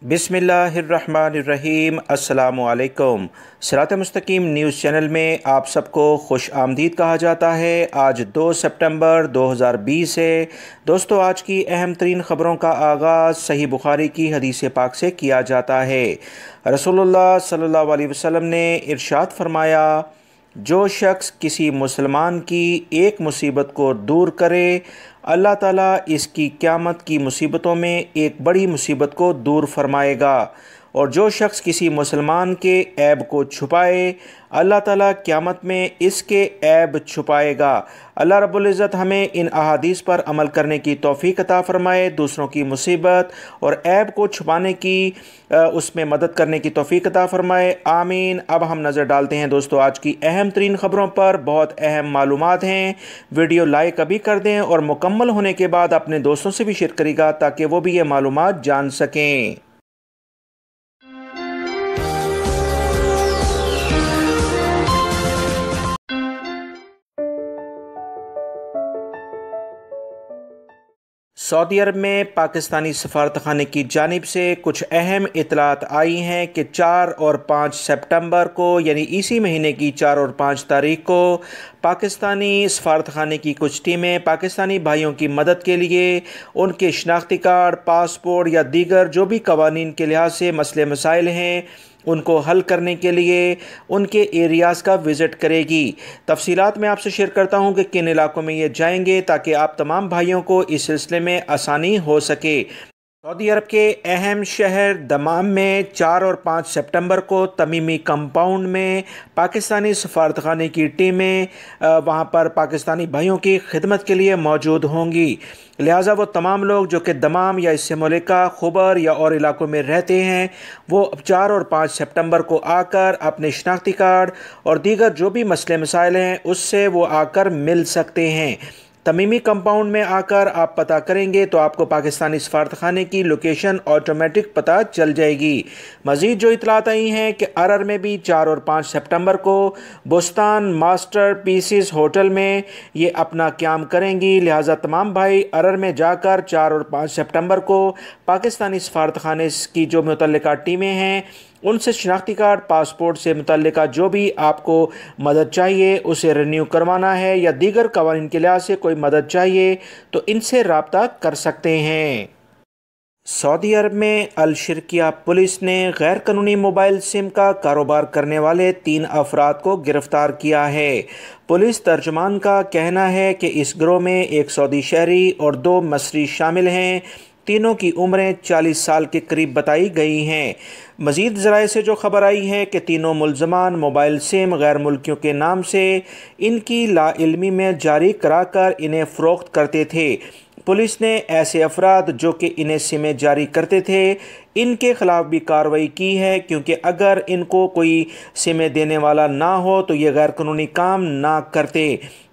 बिस्मिल्लाहिर्रहमानिर्रहीम। अस्सलामुअलैकुम। सिरात मुस्तकीम न्यूज़ चैनल में आप सबको खुश आमदीद कहा जाता है। आज 2 सितंबर 2020 है। दोस्तों, आज की अहम तरीन ख़बरों का आगाज़ सही बुखारी की हदीस पाक से किया जाता है। रसूलुल्लाह सल्लल्लाहु अलैहि वसल्लम ने इरशाद फरमाया, जो शख्स किसी मुसलमान की एक मुसीबत को दूर करे, अल्लाह ताला इसकी क़यामत की मुसीबतों में एक बड़ी मुसीबत को दूर फरमाएगा। और जो शख्स किसी मुसलमान के ऐब को छुपाए, अल्लाह ताला क़यामत में इसके ऐब छुपाएगा। अल्लाह रब्बुल इज़्ज़त हमें इन अहादीस पर अमल करने की तौफ़ीक़ अता फ़रमाए, दूसरों की मुसीबत और ऐब को छुपाने की उसमें मदद करने की तौफ़ीक़ अता फ़रमाए, आमीन। अब हम नज़र डालते हैं दोस्तों आज की अहम तरीन ख़बरों पर। बहुत अहम मालूमात हैं। वीडियो लाइक अभी कर दें और मुकम्मल होने के बाद अपने दोस्तों से भी शेयर करेगा ताकि वो भी ये मालूमात जान सकें। सऊदी अरब में पाकिस्तानी सफारतखाने की जानिब से कुछ अहम इतलात आई हैं कि 4 और 5 सितंबर को, यानी इसी महीने की 4 और 5 तारीख को, पाकिस्तानी सफारतखाने की कुछ टीमें पाकिस्तानी भाइयों की मदद के लिए उनके शनाख्ती कार्ड, पासपोर्ट या दीगर जो भी कवानीन के लिहाज से मसले मसाइल हैं उनको हल करने के लिए उनके एरियाज़ का विज़िट करेगी। तफसीलात मैं आपसे शेयर करता हूँ कि किन इलाकों में ये जाएंगे ताकि आप तमाम भाइयों को इस सिलसिले में आसानी हो सके। सऊदी अरब के अहम शहर दमाम में 4 और 5 सितंबर को तमीमी कंपाउंड में पाकिस्तानी सफारतखाने की टीमें वहाँ पर पाकिस्तानी भाइयों की खिदमत के लिए मौजूद होंगी। लिहाजा वो तमाम लोग जो कि दमाम या इससे मुल्का खुबर या और इलाकों में रहते हैं, वो 4 और 5 सितंबर को आकर अपने शनाख्ती कार्ड और दीगर जो भी मसले मसाइल हैं उससे वो आकर मिल सकते हैं। तमीमी कंपाउंड में आकर आप पता करेंगे तो आपको पाकिस्तानी सफारतखाने की लोकेशन ऑटोमेटिक पता चल जाएगी। मज़ीद जो इतलात आई हैं कि अरर में भी 4 और 5 सितंबर को बुस्तान मास्टर पीसेस होटल में ये अपना क़याम करेंगी। लिहाजा तमाम भाई अरर में जाकर 4 और 5 सितंबर को पाकिस्तानी सफारतखाने की जो मुतल्लिका टीमें हैं उनसे शनाख्ती कार्ड, पासपोर्ट से मुतल्लिका जो भी आपको मदद चाहिए उसे रिन्यू करवाना है या दीगर कवानीन के लिहाज से कोई मदद चाहिए तो इनसे रब्ता कर सकते हैं। सऊदी अरब में अल-शिरकिया पुलिस ने गैर कानूनी मोबाइल सिम का कारोबार करने वाले 3 अफराद को गिरफ्तार किया है। पुलिस तर्जुमान का कहना है कि इस गिरोह में एक सऊदी शहरी और 2 मसरी शामिल हैं। तीनों की उम्रें 40 साल के करीब बताई गई हैं। मज़ीद ज़राए से जो खबर आई है कि तीनों मुल्ज़मान मोबाइल सिम गैर मुल्कियों के नाम से इनकी लाइल्मी में जारी कराकर इन्हें फ़रोख्त करते थे। पुलिस ने ऐसे अफराद जो कि इन्हें सिमें जारी करते थे इनके ख़िलाफ़ भी कार्रवाई की है, क्योंकि अगर इनको कोई सिमें देने वाला ना हो तो ये गैर कानूनी काम ना करते।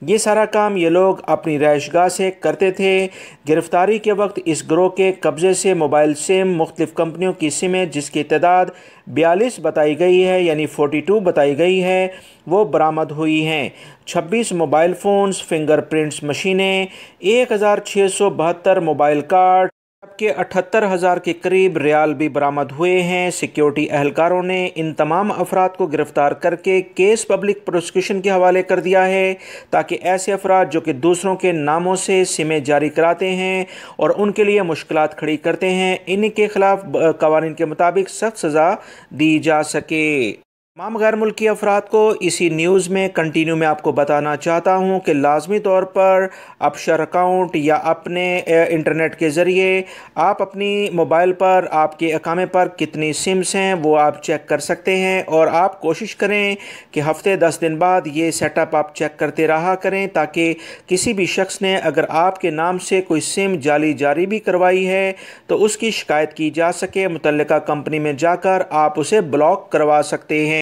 ये सारा काम ये लोग अपनी रहायशगाह से करते थे। गिरफ्तारी के वक्त इस गिरोह के कब्ज़े से मोबाइल सिम, मुख्तलिफ़ कंपनियों की सिमें जिसकी तादाद 42 बताई गई है, यानी 42 बताई गई है, वो बरामद हुई हैं। 26 मोबाइल फ़ोन्स, फिंगरप्रिंट्स मशीनें, 1672 मोबाइल कार्ड के 78,000 के करीब रियाल भी बरामद हुए हैं। सिक्योरिटी एहलकारों ने इन तमाम अफराद को गिरफ्तार करके केस पब्लिक प्रोसिक्यूशन के हवाले कर दिया है ताकि ऐसे अफराद जो कि दूसरों के नामों से सिमें जारी कराते हैं और उनके लिए मुश्किलात खड़ी करते हैं, इनके खिलाफ कवानीन के मुताबिक सख्त सज़ा दी जा सके। तमाम गैर मुल्की अफराद को इसी न्यूज़ में कंटिन्यू में आपको बताना चाहता हूँ कि लाजमी तौर पर अपशर अकाउंट या अपने इंटरनेट के ज़रिए आप अपनी मोबाइल पर आपके अकामे पर कितनी सिम्स हैं वो आप चेक कर सकते हैं। और आप कोशिश करें कि हफ़्ते 10 दिन बाद ये सेटअप आप चेक करते रहा करें ताकि किसी भी शख्स ने अगर आपके नाम से कोई सिम जाली जारी भी करवाई है तो उसकी शिकायत की जा सके। मुतल्लिका कंपनी में जाकर आप उसे ब्लॉक करवा सकते हैं।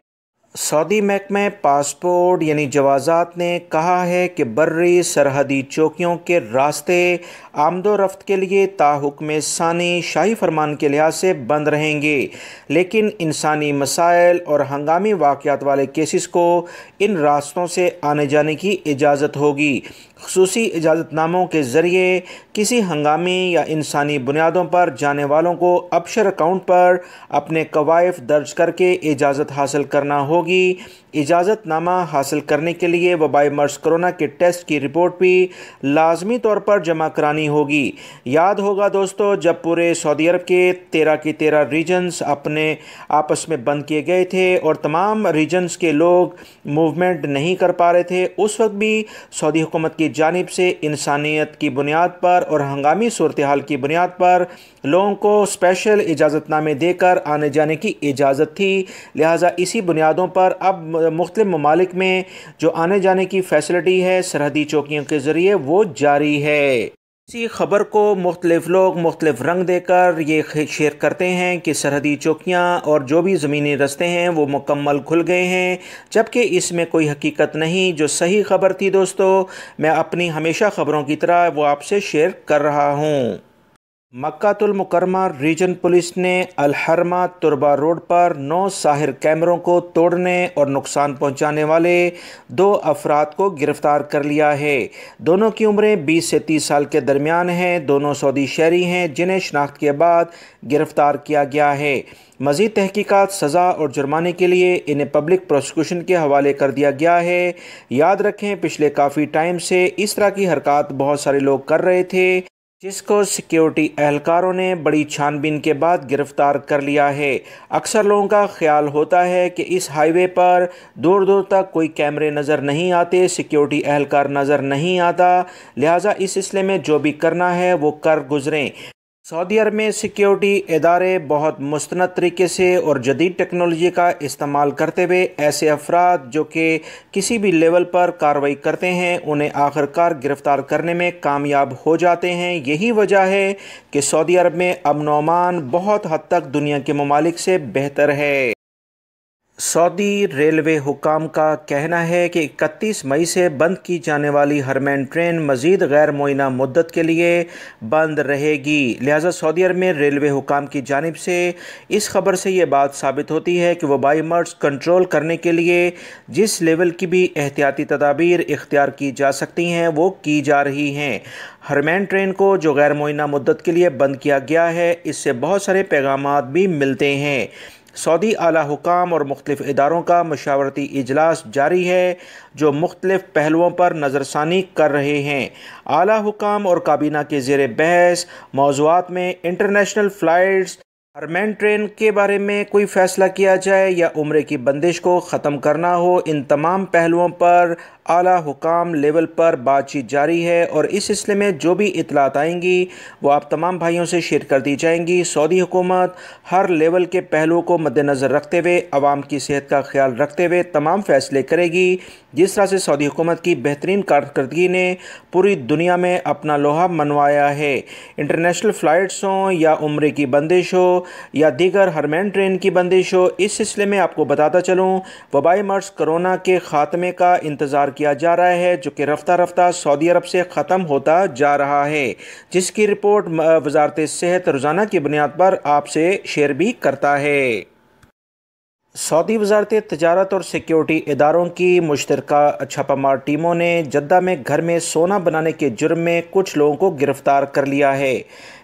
सऊदी महकमा पासपोर्ट यानी जवाज़ात ने कहा है कि बर्री सरहदी चौकियों के रास्ते आमदोरफ्त के लिए ताहुक्म सानी शाही फरमान के लिहाज से बंद रहेंगे, लेकिन इंसानी मसाइल और हंगामी वाक़यात वाले केसेस को इन रास्तों से आने जाने की इजाज़त होगी। خصوصی اجازت ناموں کے ذریعے کسی ہنگامی یا انسانی بنیادوں پر جانے والوں کو ابشر اکاؤنٹ پر اپنے کوائف درج کر کے اجازت حاصل کرنا ہوگی۔ اجازت نامہ حاصل کرنے کے لیے وبائی مرض کرونا کے ٹیسٹ کی رپورٹ بھی لازمی طور پر جمع کرانی ہوگی۔ یاد ہوگا دوستو، جب پورے سعودی عرب کے 13 کی 13 ریجنز اپنے آپس میں بند کیے گئے تھے اور تمام ریجنز کے لوگ موومنٹ نہیں کر پا رہے تھے، اس وقت بھی سعودی حکومت کی جانب سے انسانیت کی بنیاد پر اور ہنگامی صورتحال کی بنیاد پر لوگوں کو اسپیشل اجازت نامے دے کر آنے جانے کی اجازت تھی۔ لہٰذا اسی بنیادوں پر اب مختلف ممالک میں جو آنے جانے کی فیسلٹی ہے سرحدی چوکیوں کے ذریعے وہ جاری ہے۔ اسی خبر کو مختلف لوگ مختلف رنگ دے کر یہ شیئر کرتے ہیں کہ سرحدی چوکیاں اور جو بھی زمینی رستے ہیں وہ مکمل کھل گئے ہیں، جبکہ اس میں کوئی حقیقت نہیں۔ جو صحیح خبر تھی دوستو، میں اپنی ہمیشہ خبروں کی طرح وہ آپ سے شیئر کر رہا ہوں۔ مکہ المکرمہ ریجن پولیس نے الحرمہ تربہ روڈ پر 9 ساحر کیمروں کو توڑنے اور نقصان پہنچانے والے 2 افراد کو گرفتار کر لیا ہے۔ دونوں کی عمریں 20 سے 30 سال کے درمیان ہیں۔ دونوں سعودی شہری ہیں جنہیں شناخت کے بعد گرفتار کیا گیا ہے۔ مزید تحقیقات، سزا اور جرمانے کے لیے انہیں پبلک پروسیکیوشن کے حوالے کر دیا گیا ہے۔ یاد رکھیں، پچھلے کافی ٹائم سے اس طرح کی حرکات بہت سارے لوگ کر رہے تھے، جس کو سیکیورٹی اہلکاروں نے بڑی چھان بین کے بعد گرفتار کر لیا ہے۔ اکثر لوگوں کا خیال ہوتا ہے کہ اس ہائی وے پر دور دور تک کوئی کیمرے نظر نہیں آتے، سیکیورٹی اہلکار نظر نہیں آتا، لہٰذا اس سلسلے میں جو بھی کرنا ہے وہ کر گزریں۔ سعودی عرب میں سیکیورٹی ادارے بہت مستند طریقے سے اور جدید ٹیکنالوجی کا استعمال کرتے ہوئے ایسے افراد جو کہ کسی بھی لیول پر کارروائی کرتے ہیں انہیں آخر کار گرفتار کرنے میں کامیاب ہو جاتے ہیں۔ یہی وجہ ہے کہ سعودی عرب میں امن و امان بہت حد تک دنیا کے ممالک سے بہتر ہے۔ سعودی ریلوے حکام کا کہنا ہے کہ 31 مئی سے بند کی جانے والی ہرمین ٹرین مزید غیر معینہ مدت کے لیے بند رہے گی، لہٰذا سعودی عرب میں ریلوے حکام کی جانب سے اس خبر سے یہ بات ثابت ہوتی ہے کہ وبائی مرض کنٹرول کرنے کے لیے جس لیول کی بھی احتیاطی تدابیر اختیار کی جا سکتی ہیں وہ کی جا رہی ہیں۔ ہرمین ٹرین کو جو غیر معینہ مدت کے لیے بند کیا گیا ہے، اس سے بہت سارے پیغامات بھی ملتے ہیں۔ سعودی اعلیٰ حکام اور مختلف اداروں کا مشاورتی اجلاس جاری ہے جو مختلف پہلوؤں پر نظر ثانی کر رہے ہیں۔ اعلیٰ حکام اور کابینہ کے زیر بحث موضوعات میں انٹرنیشنل فلائٹس، ہرمین ٹرین کے بارے میں کوئی فیصلہ کیا جائے یا عمرے کی بندش کو ختم کرنا ہو، ان تمام پہلوؤں پر اعلیٰ حکام لیول پر بات چیت جاری ہے اور اس سلسلے میں جو بھی اطلاعات آئیں گی وہ آپ تمام بھائیوں سے شیئر کر دی جائیں گی۔ سعودی حکومت ہر لیول کے پہلوؤں کو مد نظر رکھتے ہوئے عوام کی صحت کا خیال رکھتے ہوئے تمام فیصلے کرے گی۔ جس طرح سے سعودی حکومت کی بہترین کارکردگی نے پوری دنیا میں اپنا لوہا منوایا ہے، انٹرنیشنل فلائٹس ہوں یا عمرے کی بندش ہو یا دیگر ہرمین ٹرین کی بندش ہو، اس سلسلے میں آپ کو بتاتا چلوں وبائی مرض کرونا کے خاتمے کا انتظار کیا جا رہا ہے جو کہ رفتہ رفتہ سعودی عرب سے ختم ہوتا جا رہا ہے، جس کی رپورٹ وزارت صحت روزانہ کی بنیاد پر آپ سے شیئر بھی کرتا ہے۔ سعودی وزارت تجارت اور سیکیورٹی اداروں کی مشترکہ چھاپہ مار ٹیموں نے جدہ میں گھر میں سونا بنانے کے جرم میں کچھ لوگوں کو گرفتار کر لیا ہے۔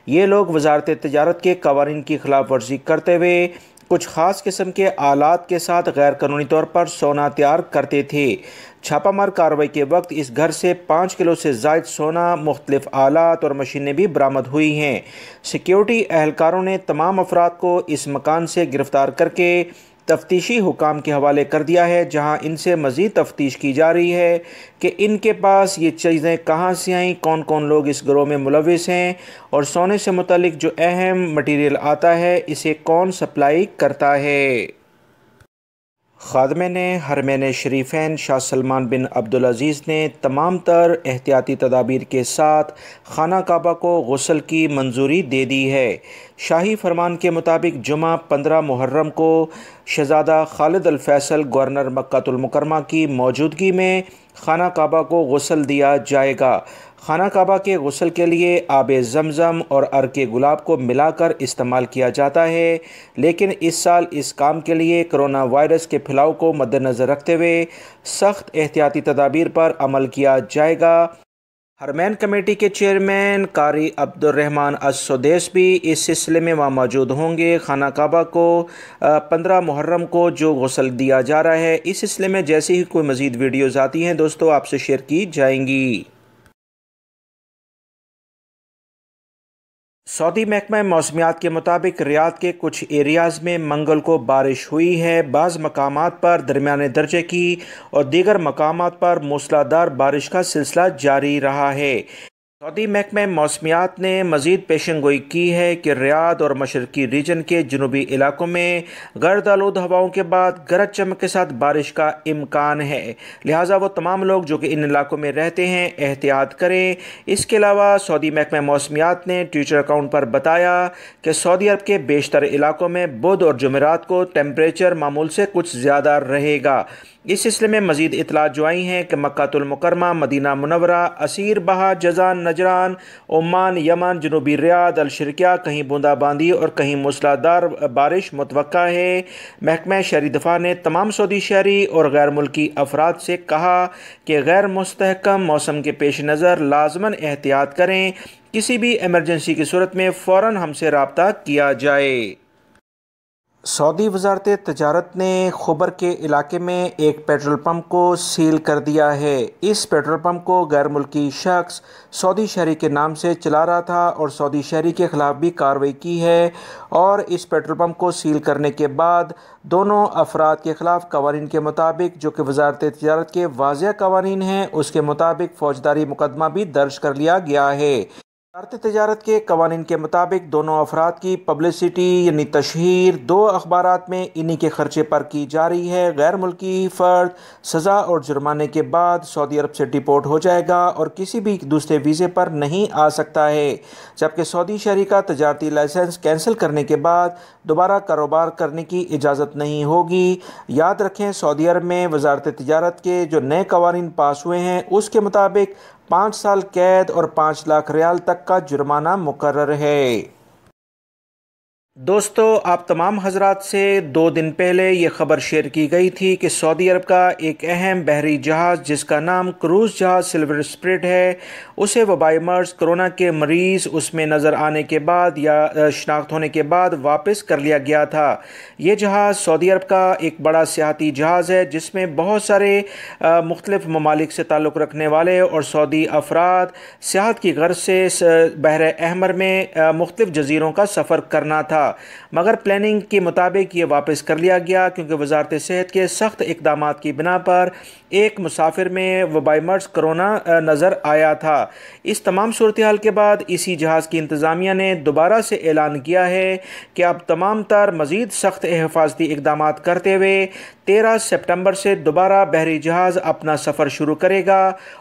یہ لوگ وزارت تجارت کے قوانین کی خلاف ورزی کرتے ہوئے کچھ خاص قسم کے آلات کے ساتھ غیر قانونی طور پر سونا تیار کرتے تھے۔ چھاپہ مار کارروائی کے وقت اس گھر سے 5 کلو سے زائد سونا، مختلف آلات اور مشینیں بھی برآمد ہوئی ہیں۔ سیکیورٹی اہلکاروں نے تمام افراد کو اس مکان سے گرفتار کر کے تفتیشی حکام کے حوالے کر دیا ہے، جہاں ان سے مزید تفتیش کی جا رہی ہے کہ ان کے پاس یہ چیزیں کہاں سے آئیں، کون کون لوگ اس گروہ میں ملوث ہیں اور سونے سے متعلق جو اہم مٹیریل آتا ہے اسے کون سپلائی کرتا ہے۔ خادمین حرمین شریفین شاہ سلمان بن عبدالعزیز نے تمام تر احتیاطی تدابیر کے ساتھ خانہ کعبہ کو غسل کی منظوری دے دی ہے۔ شاہی فرمان کے مطابق جمعہ 15 محرم کو شہزادہ خالد الفیصل گورنر مکہ المکرمہ کی موجودگی میں خانہ کعبہ کو غسل دیا جائے گا۔ خانہ کعبہ کے غسل کے لیے آب زمزم اور عرق گلاب کو ملا کر استعمال کیا جاتا ہے، لیکن اس سال اس کام کے لیے کرونا وائرس کے پھیلاؤ کو مد نظر رکھتے ہوئے سخت احتیاطی تدابیر پر عمل کیا جائے گا۔ हरमैन कमेटी के चेयरमैन कारी अब्दुर्रहमान अस-सुदैस भी इस सिलसिले में वहाँ मौजूद होंगे। खाना काबा को 15 मुहर्रम को जो गुस्ल दिया जा रहा है, इस सिलसिले में जैसे ही कोई मज़ीद वीडियोज़ आती हैं दोस्तों आपसे शेयर की जाएंगी। सऊदी महकमा मौसमियात के मुताबिक रियाद के कुछ एरियाज़ में मंगल को बारिश हुई है। बाज़ मकामात पर दरमियाने दर्जे की और दीगर मकामात पर मूसलाधार बारिश का सिलसिला जारी रहा है। सऊदी महकमा मौसमियात ने मज़ीद पेशन गोई की है कि रियाद और मशरकी रीजन के जनूबी इलाकों में गर्द आलूद हवाओं के बाद गरज चमक के साथ बारिश का इम्कान है, लिहाजा वो तमाम लोग जो कि इन इलाकों में रहते हैं एहतियात करें। इसके अलावा सऊदी महकमा मौसमियात ने ट्विटर अकाउंट पर बताया कि सऊदी अरब के बेशतर इलाकों में बुध और जुमेरात को टेम्परेचर मामूल से कुछ ज़्यादा रहेगा। इस सिलसिले में मज़ीद इतलात जो आई हैं कि मक्कातुल मुकर्रमा, मदीना मुनव्वरा, असीर बहा, जज़ान, नजरान, ओमान, यमन, जनूबी रियाद, अलशर्किया कहीं बूंदाबांदी और कहीं मूसलाधार बारिश मुतवक्का है। महकमा शहरी दफा ने तमाम सऊदी शहरी और गैर मुल्की अफराद से कहा कि गैर मुस्तहकम मौसम के पेश नज़र लाजमन एहतियात करें। किसी भी एमरजेंसी की सूरत में फ़ौरन हमसे रब्ता किया जाए। सऊदी वजारत तजारत ने खुबर के इलाके में एक पेट्रोल पंप को सील कर दिया है। इस पेट्रोल पंप को गैर मुल्की शख्स सऊदी शहरी के नाम से चला रहा था और सऊदी शहरी के ख़िलाफ़ भी कार्रवाई की है और इस पेट्रोल पंप को सील करने के बाद दोनों अफराद के ख़िलाफ़ कवानीन के मुताबिक, जो कि वजारत तजारत के वाज़ेह कवानीन हैं, उसके मुताबिक फ़ौजदारी मुकदमा भी दर्ज कर लिया गया है। वजारत तजारत के कवानीन के मुताबिक दोनों अफराद की पब्लिसिटी यानी तशहीर दो अखबारात में इन्हीं के खर्चे पर की जा रही है। गैर मुल्की फ़र्द सज़ा और जुर्माने के बाद सऊदी अरब से डिपोर्ट हो जाएगा और किसी भी दूसरे वीज़े पर नहीं आ सकता है, जबकि सऊदी शहरी का तजारती लाइसेंस कैंसिल करने के बाद दोबारा कारोबार करने की इजाज़त नहीं होगी। याद रखें, सऊदी अरब में वजारत तजारत के जो नए कवानीन पास हुए हैं उसके मुताबिक 5 साल कैद और 5 लाख रियाल तक का जुर्माना मुकर्रर है। दोस्तों, आप तमाम हजरात से 2 दिन पहले ये ख़बर शेयर की गई थी कि सऊदी अरब का एक अहम बहरी जहाज़ जिसका नाम क्रूज़ जहाज़ सिल्वर स्प्रिट है, उसे वबाई मर्ज़ कोरोना के मरीज़ उसमें नज़र आने के बाद या शनाख्त होने के बाद वापस कर लिया गया था। ये जहाज़ सऊदी अरब का एक बड़ा सियाहती जहाज़ है जिसमें बहुत सारे मुख्तलिफ़ ममालिक से ताल्लुक़ रखने वाले और सऊदी अफराद सियाहत की गर्ज से बहर अहमर में मुख्तलिफ़ जज़ीरों का सफ़र करना था, मगर प्लानिंग के मुताबिक ये वापस कर लिया गया क्योंकि वजारत सेहत के सख्त इक़दाम की बिना पर एक मुसाफिर में वबाई मर्ज़ कोरोना नज़र आया था। इस तमाम सूरत हाल के बाद इसी जहाज़ की इंतज़ामिया ने दोबारा से ऐलान किया है कि अब तमाम तर मज़ीद सख्त हिफाजती इक़दाम करते हुए 13 सितंबर से दोबारा बहरी जहाज़ अपना सफ़र शुरू करेगा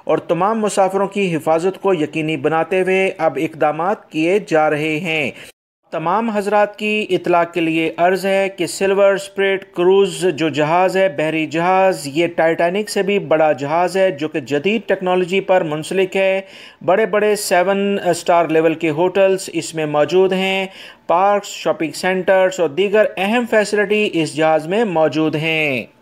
और तमाम मुसाफिरों की हिफाजत को यकीनी बनाते हुए अब इक़दाम किए जा रहे हैं। तमाम हजरात की इतला के लिए अर्ज़ है कि सिल्वर स्प्रिट क्रूज़ जो जहाज़ है, बहरी जहाज़, ये टाइटैनिक से भी बड़ा जहाज़ है जो कि जदीद टेक्नोलॉजी पर मुंसलिक है। बड़े बड़े 7 स्टार लेवल के होटल्स इसमें मौजूद हैं। पार्क्स, शॉपिंग सेंटर्स और दीगर अहम फैसिलिटी इस जहाज़ में मौजूद हैं।